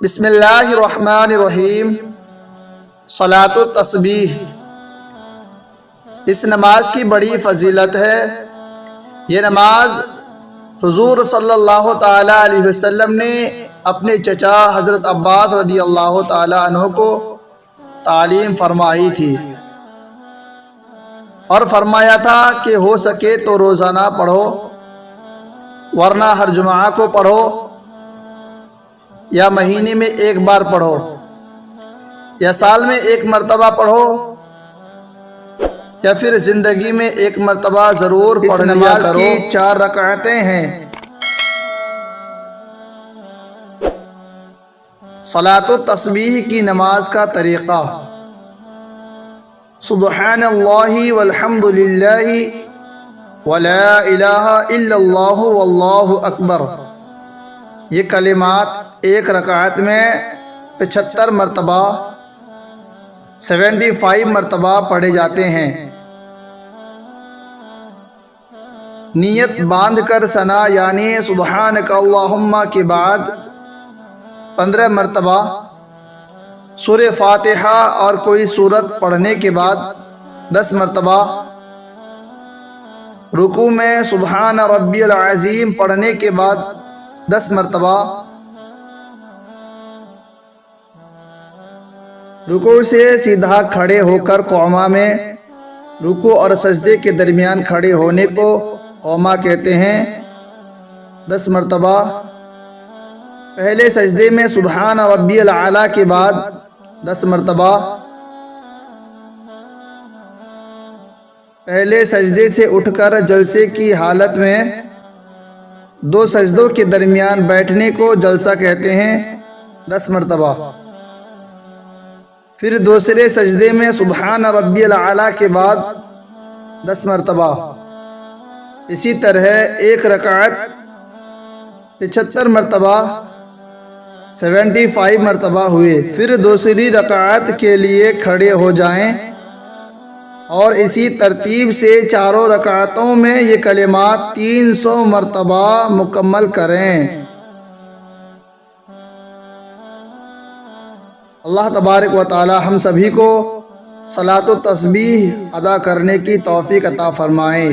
بسم اللہ الرحمن الرحیم۔ صلاۃ التسبیح، اس نماز کی بڑی فضیلت ہے۔ یہ نماز حضور صلی اللہ تعالیٰ علیہ وسلم نے اپنے چچا حضرت عباس رضی اللہ تعالیٰ عنہ کو تعلیم فرمائی تھی، اور فرمایا تھا کہ ہو سکے تو روزانہ پڑھو، ورنہ ہر جمعہ کو پڑھو، یا مہینے میں ایک بار پڑھو، یا سال میں ایک مرتبہ پڑھو، یا پھر زندگی میں ایک مرتبہ ضرور پڑھ لیا کرو۔ اس نماز کی 4 رکعتیں ہیں۔ صلاۃ التسبیح کی نماز کا طریقہ: سبحان اللہ والحمد للہ ولا الہ الا اللہ واللہ اکبر، یہ کلمات ایک رکعت میں 75 مرتبہ 75 مرتبہ پڑھے جاتے ہیں۔ نیت باندھ کر ثنا یعنی سبحانک اللہم کے بعد 15 مرتبہ سورہ فاتحہ اور کوئی سورت پڑھنے کے بعد 10 مرتبہ، رکوع میں سبحان ربی العظیم پڑھنے کے بعد 10 مرتبہ، رکوع سے سیدھا کھڑے ہو کر قوما میں، رکوع اور سجدے کے درمیان کھڑے ہونے کو قوما کہتے ہیں، 10 مرتبہ۔ پہلے سجدے میں سبحان ربی الاعلیٰ کے بعد 10 مرتبہ، پہلے سجدے سے اٹھ کر جلسے کی حالت میں 2 سجدوں کے درمیان بیٹھنے کو جلسہ کہتے ہیں، 10 مرتبہ۔ پھر دوسرے سجدے میں سبحان ربی الاعلیٰ کے بعد 10 مرتبہ۔ اسی طرح ایک رکعت 75 مرتبہ 75 مرتبہ ہوئے۔ پھر دوسری رکعت کے لیے کھڑے ہو جائیں اور اسی ترتیب سے چاروں رکعتوں میں یہ کلمات 300 مرتبہ مکمل کریں۔ اللہ تبارک و تعالی ہم سبھی کو صلاۃ التسبیح ادا کرنے کی توفیق عطا فرمائے۔